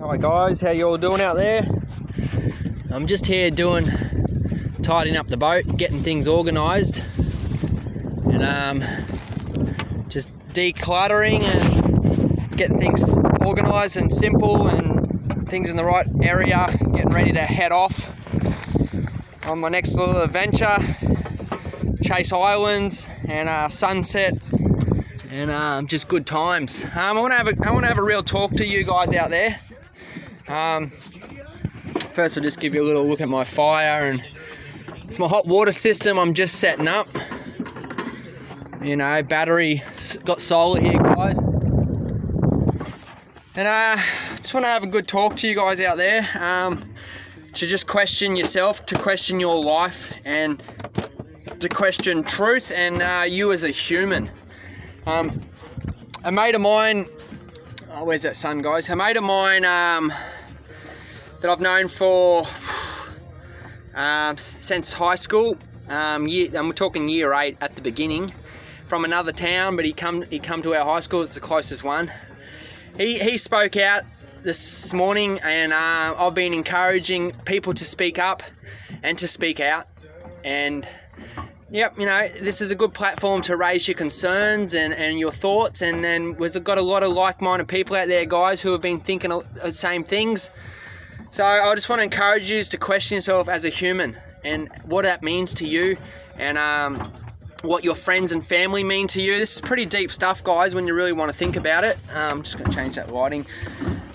Hi guys, how you all doing out there? I'm just here tidying up the boat, getting things organised, and just decluttering and getting things organised and simple and things in the right area, getting ready to head off on my next little adventure, Chase Islands and Sunset, and just good times. I want to have a real talk to you guys out there. First I'll just give you a little look at my fire, and it's my hot water system I'm just setting up. You know, battery, got solar here guys. And I just want to have a good talk to you guys out there, to just question yourself, to question your life, and to question truth and you as a human. A mate of mine, where's that sun guys? A mate of mine that I've known for since high school, and we're talking year 8 at the beginning, from another town, but he come to our high school. It's the closest one. He spoke out this morning, and I've been encouraging people to speak up and to speak out. And yep, you know, this is a good platform to raise your concerns and your thoughts, and we've got a lot of like-minded people out there, guys, who have been thinking the same things. So I just want to encourage you to question yourself as a human and what that means to you, and what your friends and family mean to you. This is pretty deep stuff, guys, when you really want to think about it. I'm just going to change that lighting.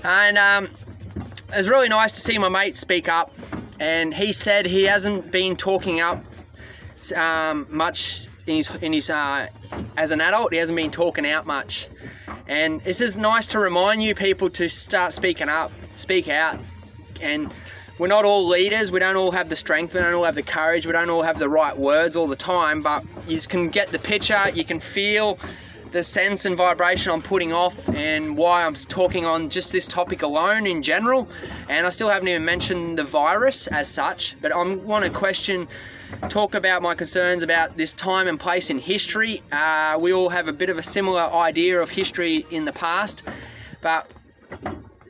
And it was really nice to see my mate speak up, and he said he hasn't been talking up much in his as an adult. He hasn't been talking out much, and this is nice to remind you people to start speaking up, speak out. And we're not all leaders, we don't all have the strength, we don't all have the courage, we don't all have the right words all the time, but you can get the picture, you can feel the sense and vibration I'm putting off, and why I'm talking on just this topic alone in general. And I still haven't even mentioned the virus as such, but I want to talk about my concerns about this time and place in history. We all have a bit of a similar idea of history in the past, but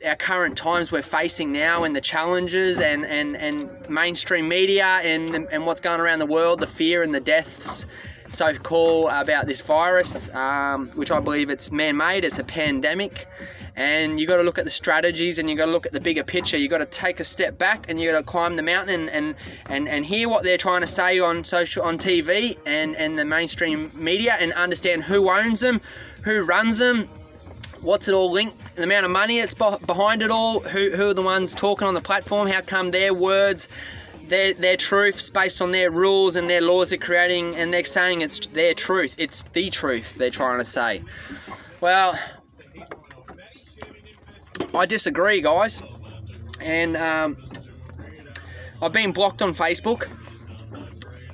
our current times we're facing now, and the challenges and mainstream media and what's going around the world, the fear and the deaths so-called about this virus, which I believe it's man-made, it's a pandemic. And you got to look at the strategies, and you got to look at the bigger picture. You got to take a step back, and you got to climb the mountain and hear what they're trying to say on TV and the mainstream media, and understand who owns them, who runs them, what's it all linked, the amount of money that's behind it all, who are the ones talking on the platform, how come their words, their truths based on their rules and their laws they're creating, and they're saying it's their truth, it's the truth they're trying to say. Well, I disagree, guys, and I've been blocked on Facebook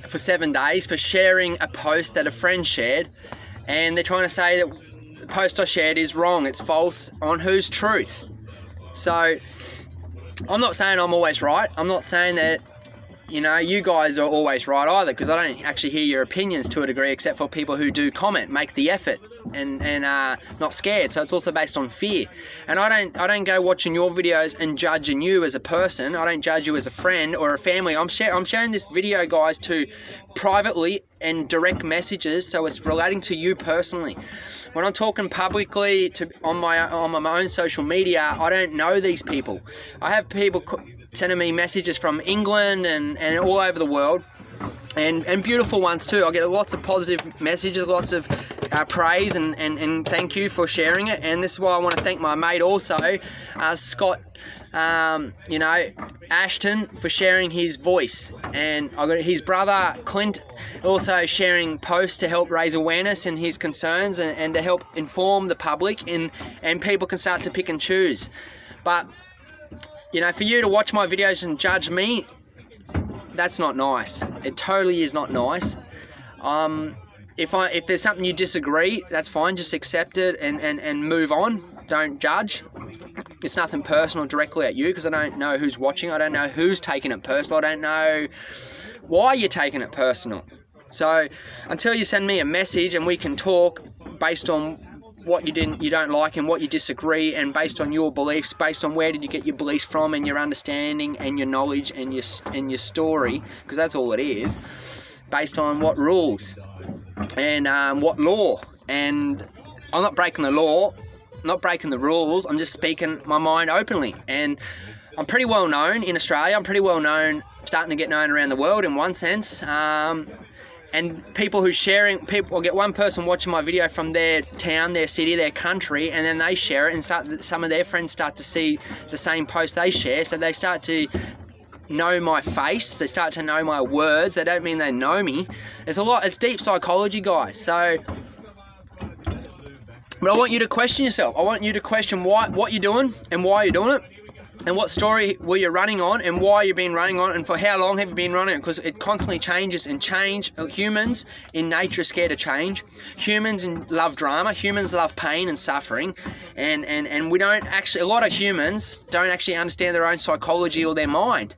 for 7 days for sharing a post that a friend shared, and they're trying to say that the post I shared is wrong, it's false, on whose truth? So I'm not saying I'm always right. I'm not saying that, you know, you guys are always right either, because I don't actually hear your opinions to a degree, except for people who do comment, make the effort, and not scared. So it's also based on fear. And I don't go watching your videos and judging you as a person. I don't judge you as a friend or a family. I'm sharing this video, guys, to privately and direct messages, so it's relating to you personally. When I'm talking publicly on my own social media, I don't know these people. I have people sending me messages from England and all over the world, and beautiful ones too. I get lots of positive messages, lots of praise and thank you for sharing it. And this is why I want to thank my mate also, Scott, Ashton, for sharing his voice. And I got his brother Clint also sharing posts to help raise awareness and his concerns, and to help inform the public, and people can start to pick and choose. But you know, for you to watch my videos and judge me, that's not nice. It totally is not nice. If there's something you disagree, that's fine. Just accept it and move on. Don't judge. It's nothing personal directly at you, because I don't know who's watching. I don't know who's taking it personal. I don't know why you're taking it personal. So until you send me a message and we can talk based on what you don't like and what you disagree, and based on your beliefs, based on where did you get your beliefs from, and your understanding and your knowledge and your story, because that's all it is, based on what rules and what law. And I'm not breaking the law, not breaking the rules, I'm just speaking my mind openly. And I'm pretty well known in Australia, I'm pretty well known, starting to get known around the world in one sense. And people who I'll get one person watching my video from their town, their city, their country, and then they share it, and some of their friends start to see the same post they share, so they start to know my face, they start to know my words. They don't mean they know me. It's deep psychology, guys. So, but I want you to question yourself. I want you to question what you're doing and why you're doing it, and what story were you running on, and why you've been running on, and for how long have you been running it, because it constantly changes. And humans in nature are scared of change. Humans love drama. Humans love pain and suffering, and we don't actually, a lot of humans don't actually understand their own psychology or their mind,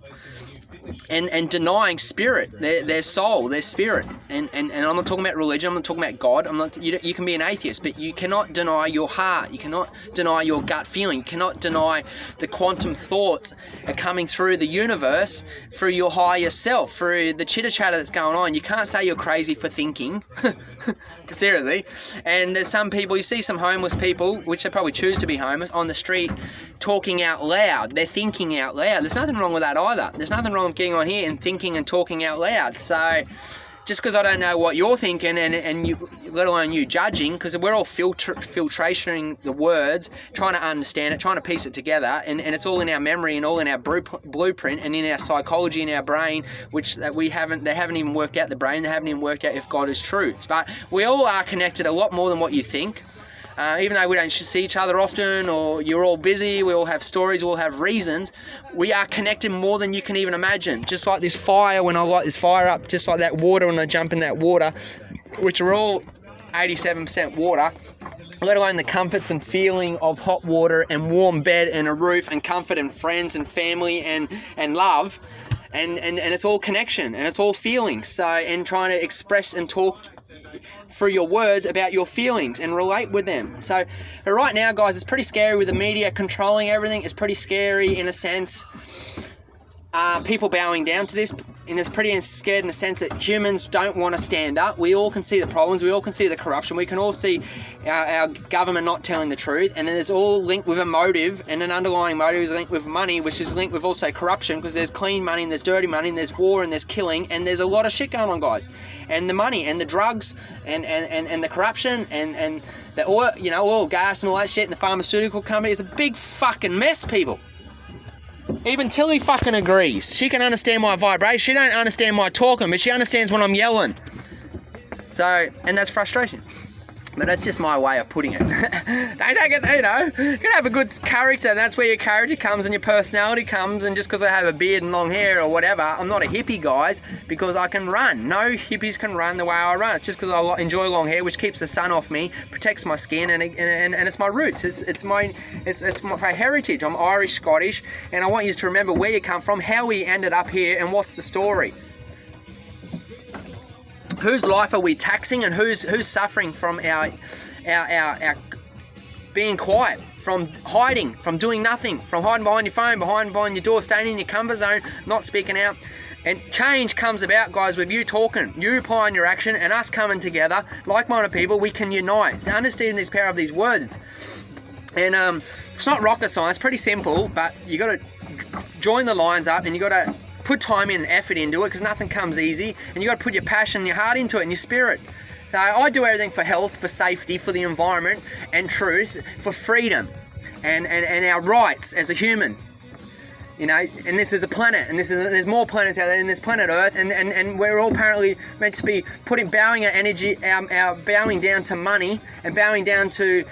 and denying spirit, their soul, their spirit. And I'm not talking about religion, I'm not talking about God. You can be an atheist, but you cannot deny your heart, you cannot deny your gut feeling, you cannot deny the quantum thoughts are coming through the universe, through your higher self, through the chitter chatter that's going on. You can't say you're crazy for thinking. Seriously. And there's some people, you see some homeless people, which they probably choose to be homeless, on the street talking out loud. They're thinking out loud. There's nothing wrong with that either. There's nothing wrong with getting on here and thinking and talking out loud. So just because I don't know what you're thinking, and you, let alone you judging, because we're all filtrating the words, trying to understand it, trying to piece it together, and it's all in our memory and all in our blueprint and in our psychology, in our brain, which they haven't even worked out the brain, they haven't even worked out if God is true. But we all are connected a lot more than what you think. Even though we don't see each other often, or you're all busy, we all have stories, we all have reasons, we are connected more than you can even imagine. Just like this fire, when I light this fire up, just like that water when I jump in that water, which are all 87% water, let alone the comforts and feeling of hot water and warm bed and a roof and comfort and friends and family and love. And it's all connection and it's all feelings. So, and trying to express and talk through your words about your feelings and relate with them. So, but right now, guys, it's pretty scary with the media controlling everything. It's pretty scary in a sense. People bowing down to this, and it's pretty scared in the sense that humans don't want to stand up. We all can see the problems, we all can see the corruption, we can all see our government not telling the truth, and it's all linked with a motive, and an underlying motive is linked with money, which is linked with also corruption, because there's clean money and there's dirty money and there's war and there's killing, and there's a lot of shit going on, guys. And the money and the drugs and the corruption and the oil, oil, gas and all that shit, and the pharmaceutical company is a big fucking mess, people. Even Tilly fucking agrees. She can understand my vibration. She don't understand my talking, but she understands when I'm yelling. So, and that's frustration. But that's just my way of putting it. Don't take it, you can have a good character, and that's where your character comes and your personality comes. And just because I have a beard and long hair or whatever, I'm not a hippie, guys, because I can run. No hippies can run the way I run. It's just because I enjoy long hair, which keeps the sun off me, protects my skin, and it's my roots. It's my heritage. I'm Irish, Scottish, and I want you to remember where you come from, how we ended up here, and what's the story. Whose life are we taxing, and who's suffering from our being quiet, from hiding, from doing nothing, from hiding behind your phone, behind your door, staying in your comfort zone, not speaking out. And change comes about, guys, with you talking, you applying your action, and us coming together, like-minded people. We can unite. To understand this power of these words. And it's not rocket science, pretty simple, but you got to join the lines up, and you got to put time in and effort into it, because nothing comes easy, and you got to put your passion and your heart into it and your spirit. So I do everything for health, for safety, for the environment and truth, for freedom and our rights as a human. And this is a planet, and there's more planets out there than this planet Earth, and we're all apparently meant to be bowing our energy, our bowing down to money, and bowing down to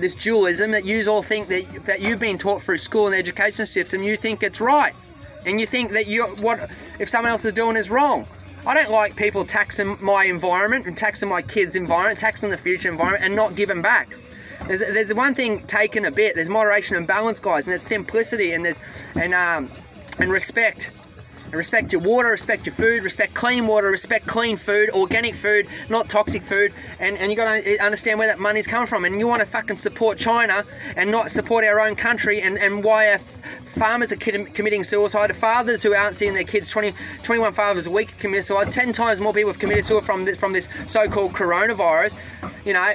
this dualism that you all think that you've been taught through school and the education system. You think it's right. And you think that what if someone else is doing is wrong. I don't like people taxing my environment and taxing my kids' environment, taxing the future environment, and not giving back. There's one thing taken a bit. There's moderation and balance, guys, and there's simplicity, and respect. And respect your water, respect your food, respect clean water, respect clean food, organic food, not toxic food, and you got to understand where that money's coming from. And you want to fucking support China and not support our own country, and why our farmers are committing suicide, fathers who aren't seeing their kids, 21 fathers a week commit suicide, 10 times more people have committed suicide from this so-called coronavirus,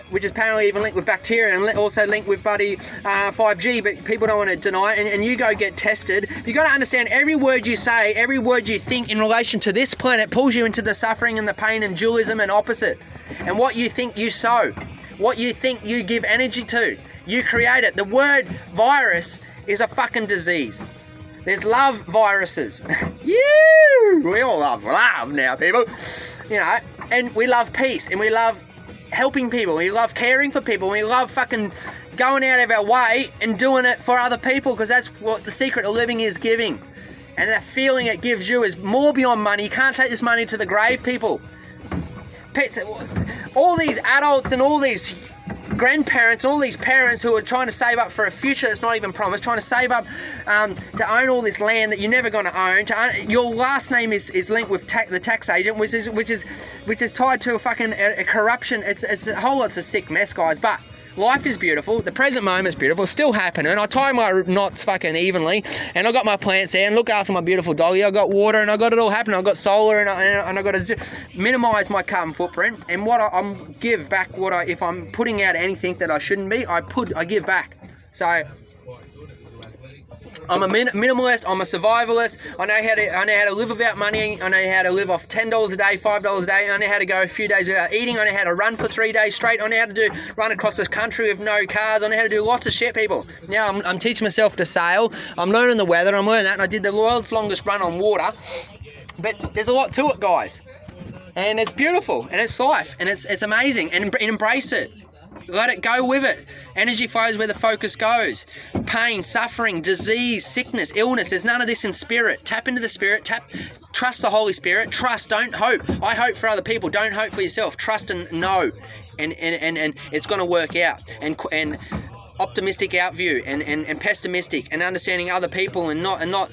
which is apparently even linked with bacteria and also linked with 5G, but people don't want to deny it, and you go get tested. You got to understand, every word you say, every word you think in relation to this planet pulls you into the suffering and the pain and dualism and opposite. And what you think you sow, what you think you give energy to, you create it. The word virus is a fucking disease. There's love viruses. We all love now, people. And we love peace, and we love helping people, we love caring for people, we love fucking going out of our way and doing it for other people, because that's what the secret of living is, giving. And that feeling it gives you is more beyond money. You can't take this money to the grave, people. All these adults and all these grandparents, all these parents who are trying to save up for a future that's not even promised, trying to save up to own all this land that you're never going to own. Your last name is linked with the tax agent, which is tied to a fucking a corruption. It's a whole lot of sick mess, guys. But life is beautiful. The present moment's beautiful. It's still happening. I tie my knots fucking evenly, and I got my plants there, and look after my beautiful doggy. I got water, and I got it all happening. I got solar, and I got to minimise my carbon footprint. And what I give back, if I'm putting out anything that I shouldn't be, I give back. So I'm a minimalist. I'm a survivalist. I know how to live without money. I know how to live off $10 a day, $5 a day. I know how to go a few days without eating. I know how to run for 3 days straight. I know how to run across this country with no cars. I know how to do lots of shit, people. Now I'm teaching myself to sail. I'm learning the weather. I'm learning that, and I did the world's longest run on water. But there's a lot to it, guys, and it's beautiful, and it's life, and it's amazing, and embrace it. Let it go with it. Energy flows where the focus goes. Pain, suffering, disease, sickness, illness. There's none of this in spirit. Tap into the spirit. Trust the Holy Spirit. Trust. Don't hope. I hope for other people. Don't hope for yourself. Trust and know. And it's going to work out. And optimistic outview and pessimistic, and understanding other people, and not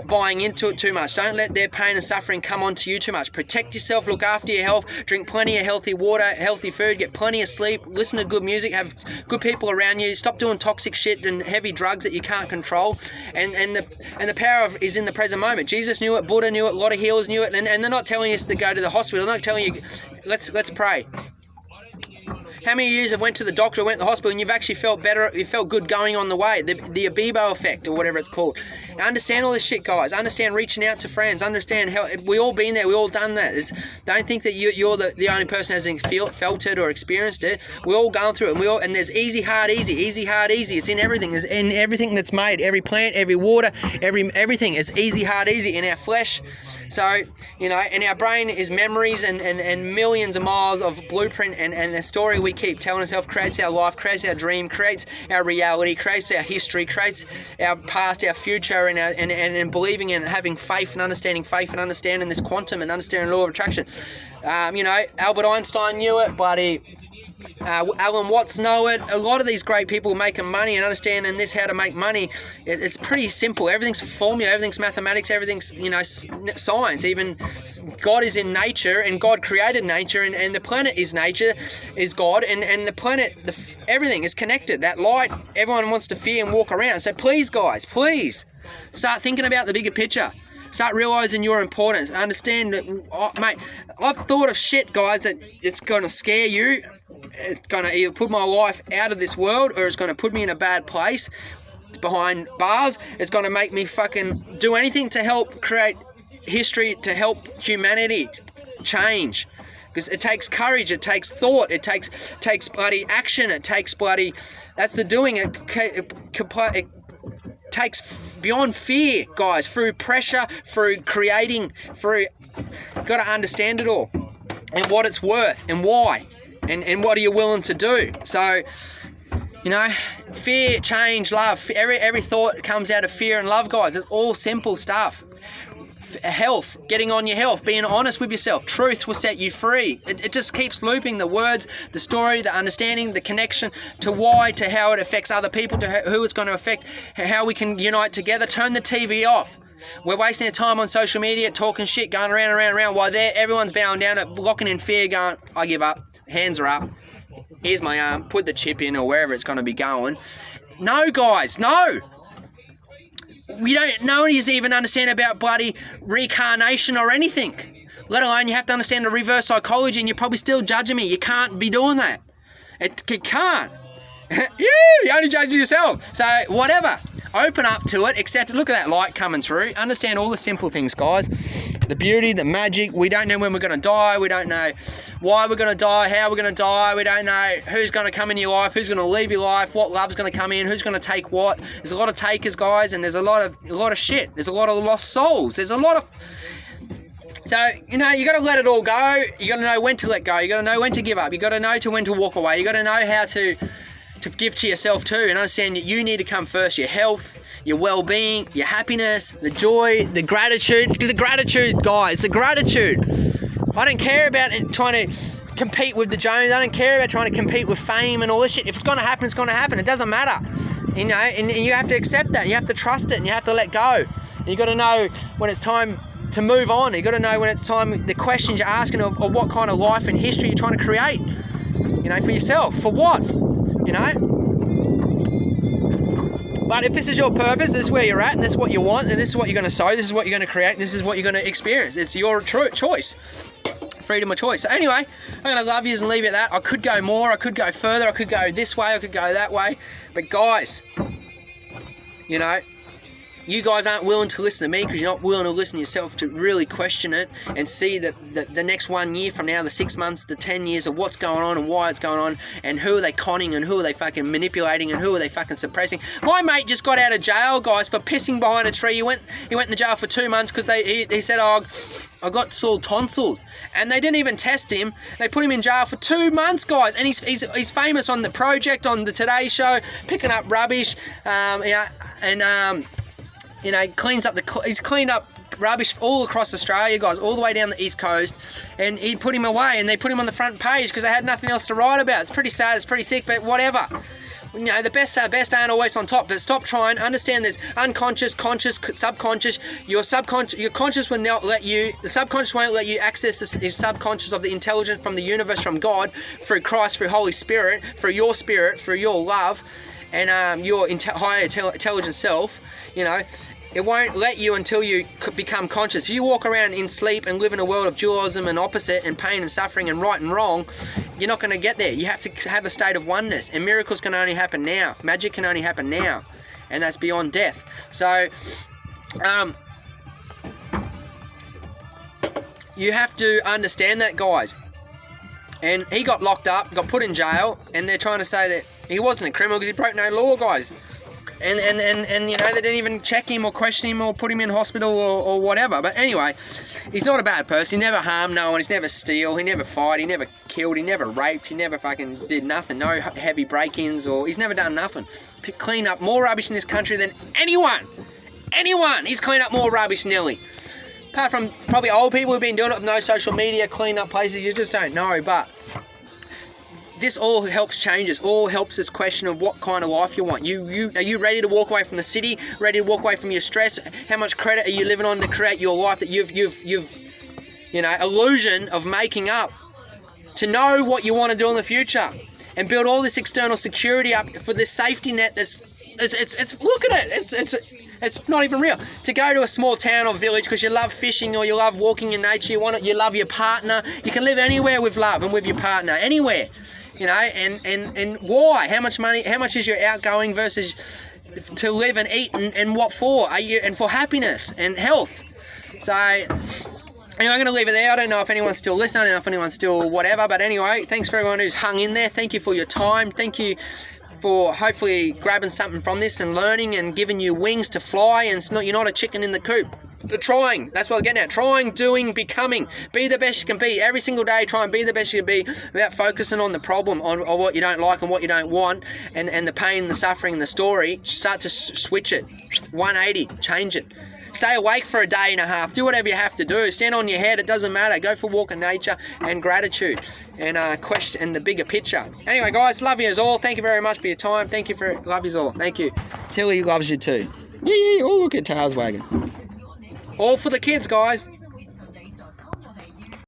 buying into it too much. Don't let their pain and suffering come onto you too much. Protect yourself, look after your health, drink plenty of healthy water, healthy food, get plenty of sleep, listen to good music, have good people around you, stop doing toxic shit and heavy drugs that you can't control, and the power is in the present moment. Jesus knew it, Buddha knew it, a lot of healers knew it, and they're not telling us to go to the hospital. They're not telling you, let's pray. How many years have went to the doctor, went to the hospital, and you've actually felt better, you felt good going on the way? The Abibo effect, or whatever it's called. Understand all this shit, guys. Understand reaching out to friends. Understand how we all been there. We all done that. Don't think that you're the only person who hasn't felt it or experienced it. We're all going through it, and there's easy, hard, easy. Easy, hard, easy. It's in everything. It's in everything that's made. Every plant, every water, everything is easy, hard, easy in our flesh. So, and our brain is memories and millions of miles of blueprint and a story we keep telling ourselves, creates our life, creates our dream, creates our reality, creates our history, creates our past, our future, and believing in having faith and understanding this quantum and understanding law of attraction. Albert Einstein knew it, but Alan Watts know it. A lot of these great people making money and understanding this, how to make money, it's pretty simple. Everything's formula, everything's mathematics, everything's science. Even God is in nature, and God created nature, and the planet is nature, is God, and the planet, everything is connected. That light, everyone wants to fear and walk around. So please, guys, please start thinking about the bigger picture. Start realising your importance. Understand that, mate, I've thought of shit, guys, that it's going to scare you. It's going to either put my life out of this world, or it's going to put me in a bad place behind bars. It's going to make me fucking do anything to help create history, to help humanity change. Because it takes courage, it takes thought, it takes bloody action, it takes bloody... That's the doing. It takes beyond fear, guys, through pressure, through creating, through... You've got to understand it all, and what it's worth, and why. And what are you willing to do? So, fear, change, love. Every thought comes out of fear and love, guys. It's all simple stuff. Health, getting on your health, being honest with yourself. Truth will set you free. It just keeps looping. The words, the story, the understanding, the connection to why, to how it affects other people, to who it's going to affect, how we can unite together. Turn the TV off. We're wasting our time on social media, talking shit, going around and around and around, while everyone's bowing down it, locking in fear, going, I give up, hands are up, here's my arm, put the chip in or wherever it's going to be going. No, guys, no. No one is even understand about bloody reincarnation or anything. Let alone you have to understand the reverse psychology, and you're probably still judging me. You can't be doing that. It can't. You only judge yourself. So whatever. Open up to it, accept it. Look at that light coming through. Understand all the simple things, guys. The beauty, the magic. We don't know when we're going to die. We don't know why we're going to die, how we're going to die. We don't know who's going to come in your life, who's going to leave your life, what love's going to come in, who's going to take what. There's a lot of takers, guys, and there's a lot of shit. There's a lot of lost souls. There's a lot of... So, you know, you got to let it all go. You got to know when to let go. You got to know when to give up. You got to know when to walk away. You got to know how to give to yourself too, and understand that you need to come first. Your health, your well-being, your happiness, the joy, the gratitude. The gratitude, guys, the gratitude. I don't care about trying to compete with the Jones. I don't care about trying to compete with fame and all this shit. If it's going to happen, it's going to happen. It doesn't matter, you know, and you have to accept that. You have to trust it, and you have to let go. And you got to know when it's time to move on. You got to know when it's time, the questions you're asking of what kind of life and history you're trying to create, you know, for yourself. For what? You know? But if this is your purpose, this is where you're at, and this is what you want, and this is what you're going to sow, this is what you're going to create, this is what you're going to experience. It's your choice. Freedom of choice. So anyway, I'm going to love yous and leave it at that. I could go more, I could go further, I could go this way, I could go that way. But guys, you know, you guys aren't willing to listen to me because you're not willing to listen to yourself to really question it and see that the next 1 year from now, the 6 months, the 10 years of what's going on and why it's going on, and who are they conning and who are they fucking manipulating and who are they fucking suppressing. My mate just got out of jail, guys, for pissing behind a tree. He went in the jail for 2 months because he said, oh, I got sore tonsils, and they didn't even test him. They put him in jail for 2 months, guys, and he's famous on The Project, on the Today Show, picking up rubbish, you know, he's cleaned up rubbish all across Australia, guys, all the way down the East Coast, and he put him away, and they put him on the front page because they had nothing else to write about. It's pretty sad, it's pretty sick, but whatever. You know, the best aren't always on top, but stop trying. Understand there's unconscious, conscious, subconscious. Your conscious will not let you, the subconscious won't let you access the subconscious of the intelligence from the universe, from God, through Christ, through Holy Spirit, through your love, and your higher intelligent self, you know. It won't let you until you become conscious. If you walk around in sleep and live in a world of dualism and opposite and pain and suffering and right and wrong, you're not going to get there. You have to have a state of oneness, and miracles can only happen now. Magic can only happen now, and that's beyond death. So, you have to understand that, guys. And he got locked up, got put in jail, and they're trying to say that he wasn't a criminal because he broke no law, guys. And you know, they didn't even check him or question him or put him in hospital or whatever. But anyway, he's not a bad person. He never harmed no one. He's never steal. He never fight. He never killed. He never raped. He never fucking did nothing. No heavy break-ins, or he's never done nothing. Cleaned up more rubbish in this country than anyone. He's cleaned up more rubbish, nearly. Apart from probably old people who've been doing it with no social media, cleaning up places you just don't know. But this all helps change us. All helps this question of what kind of life you want. Are you ready to walk away from the city? Ready to walk away from your stress? How much credit are you living on to create your life that you've you know, illusion of making up to know what you want to do in the future and build all this external security up for this safety net that's look at it. It's not even real. To go to a small town or village because you love fishing or you love walking in nature, you love your partner. You can live anywhere with love and with your partner, anywhere. You know, and why? How much is your outgoing versus to live and eat, and what for? And for happiness and health. So anyway, I'm going to leave it there. I don't know if anyone's still listening. I don't know if anyone's still whatever. But anyway, thanks for everyone who's hung in there. Thank you for your time. Thank you for hopefully grabbing something from this and learning and giving you wings to fly. And you're not a chicken in the coop. The trying, that's what I'm getting at. Trying, doing, becoming. Be the best you can be. Every single day, try and be the best you can be without focusing on the problem, on what you don't like and what you don't want, and the pain, the suffering, and the story. Start to switch it. 180, change it. Stay awake for a day and a half. Do whatever you have to do. Stand on your head. It doesn't matter. Go for a walk in nature and gratitude and question and the bigger picture. Anyway, guys, love you as all. Thank you very much for your time. Thank you love you all. Thank you. Tilly loves you too. Yeah. Oh, look at tails wagging. All for the kids, guys.